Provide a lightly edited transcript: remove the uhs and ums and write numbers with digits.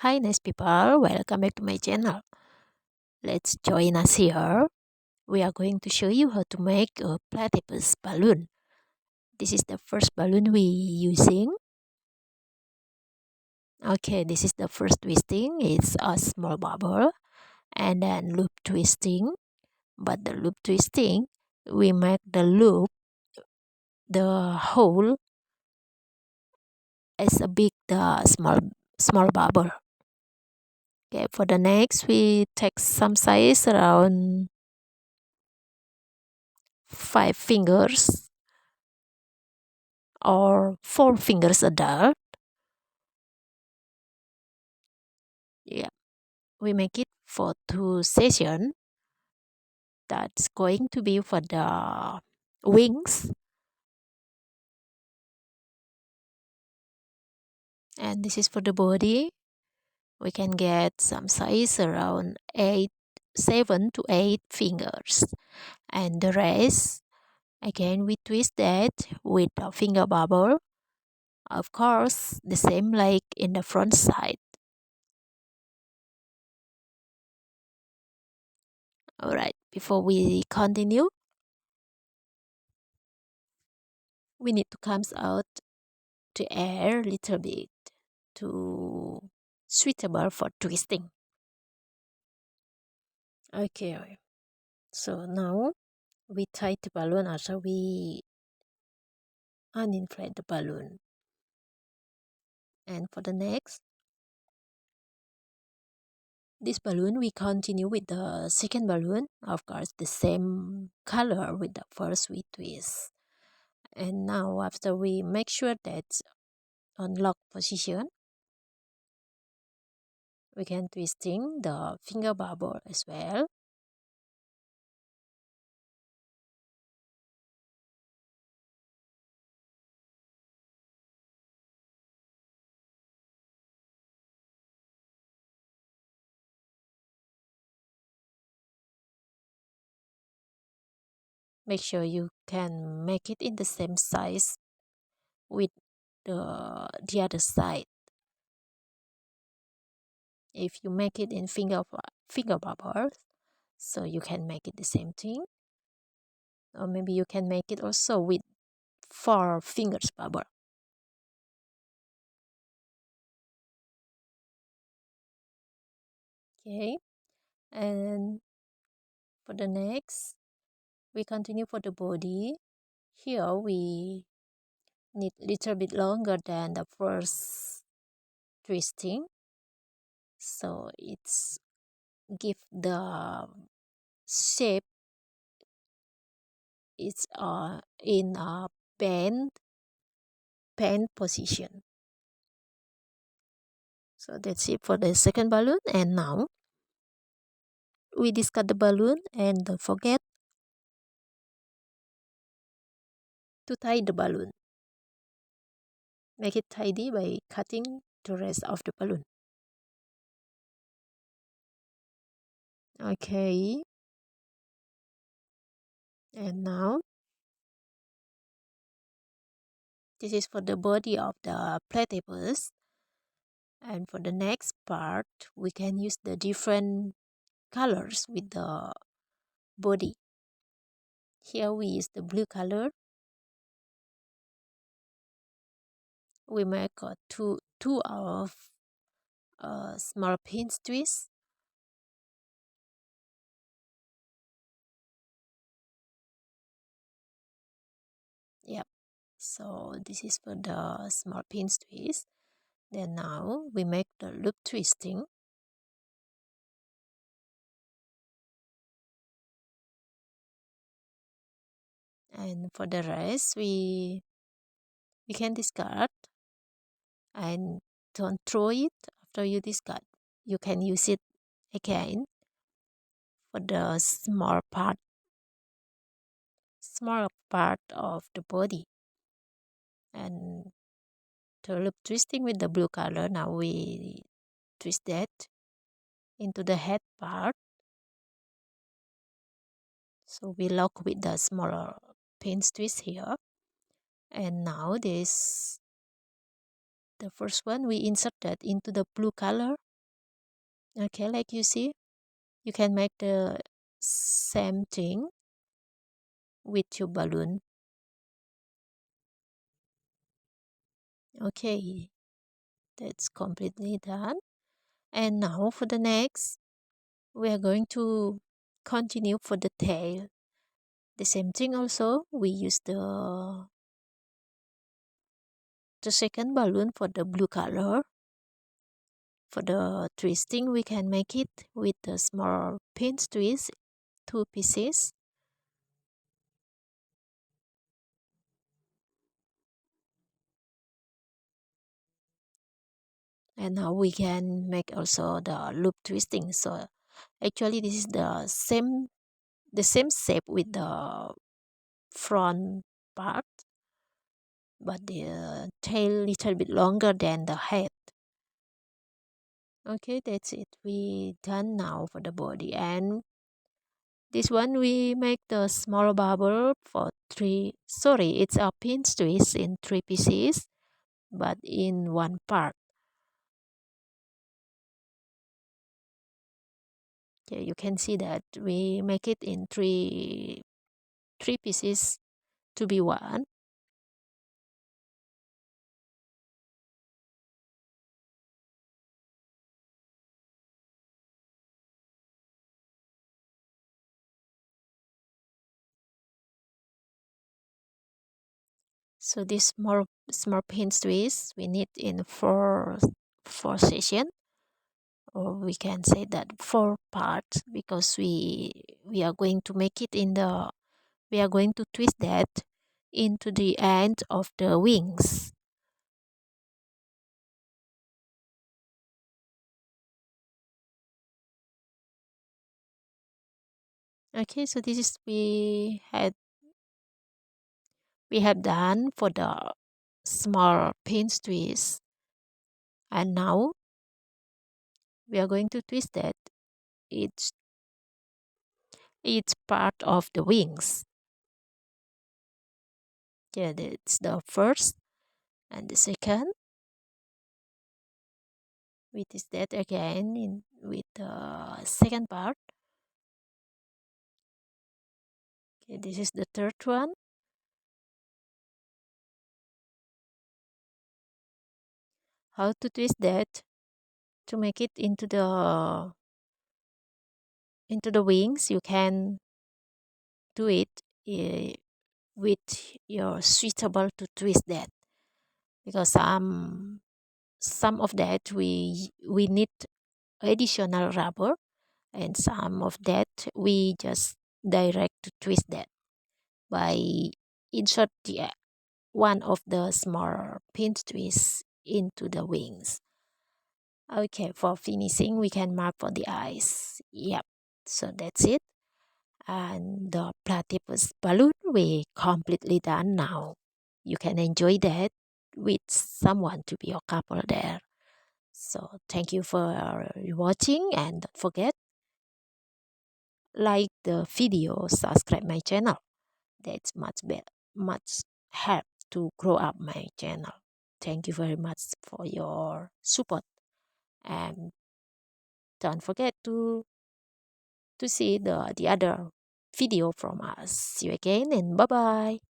Hi, nice people. Welcome back to my channel. Let's join us here. We are going to show you how to make a platypus balloon. This is the first balloon we using. Okay, this is the first twisting. It's a small bubble and then loop twisting. But the loop twisting, we make the loop, the hole as a big the small bubble. Okay, for the next we take some size around 5 fingers or 4 fingers adult. Yeah, we make it for 2 sessions. That's going to be for the wings, and this is for the body. We can get some size around 7 to 8 fingers, and the rest again we twist that with a finger bubble, of course the same like in the front side. All right, before we continue, we need to come out the air a little bit to suitable for twisting. Okay, so now we tie the balloon after we uninflate the balloon. And for the next, this balloon we continue with the second balloon, of course the same color with the first we twist. And now after we make sure that's on lock position, we can twisting the finger bubble as well. Make sure you can make it in the same size with the other side. If you make it in finger bubbles, so you can make it the same thing, or maybe you can make it also with 4 fingers bubble. Okay, and for the next, we continue for the body. Here we need a little bit longer than the first twisting, so it's give the shape. It's in a bend position. So that's it for the second balloon. And now we discard the balloon, and don't forget to tie the balloon. Make it tidy by cutting the rest of the balloon. Okay. And now this is for the body of the platypus. And for the next part, we can use the different colors with the body. Here we use the blue color. We make two of small pin twists. Yep. So this is for the small pin twist. Then now we make the loop twisting. And for the rest, we can discard and don't throw it after you discard. You can use it again for the small part of the body. And to loop twisting with the blue color, now we twist that into the head part. So we lock with the smaller pin twist here. And now this, the first one we insert that into the blue color. Okay, like you see, you can make the same thing with your balloon. Okay, that's completely done. And now for the next, we are going to continue for the tail. The same thing also, we use the second balloon for the blue color. For the twisting, we can make it with the small pin twist, 2 pieces. And now we can make also the loop twisting. So actually this is the same shape with the front part, but the tail little bit longer than the head. Okay, that's it. We done now for the body. And this one we make the small bubble for three. Sorry, it's a pin twist in 3 pieces, but in one part. Okay, you can see that we make it in three pieces to be one. So this small pin twist we need in four sessions, or we can say that 4 parts, because we are going to make it we are going to twist that into the end of the wings. Okay, so this is we have done for the small pin twist, and now we are going to twist that each each part of the wings. Yeah, that's the first and the second. We twist that again in with the second part. Okay, this is the third one. How to twist that to make it into the wings? You can do it with your suitable to twist that, because some of that we need additional rubber, and some of that we just direct to twist that by insert one of the small pin twists into the wings. Okay, for finishing, we can mark for the eyes. Yep, so that's it. And the platypus balloon, we completely done now. You can enjoy that with someone to be your couple there. So thank you for watching, and don't forget, like the video, subscribe my channel. That's much better, much help to grow up my channel. Thank you very much for your support, and don't forget to see the other video from us. See you again, and bye bye.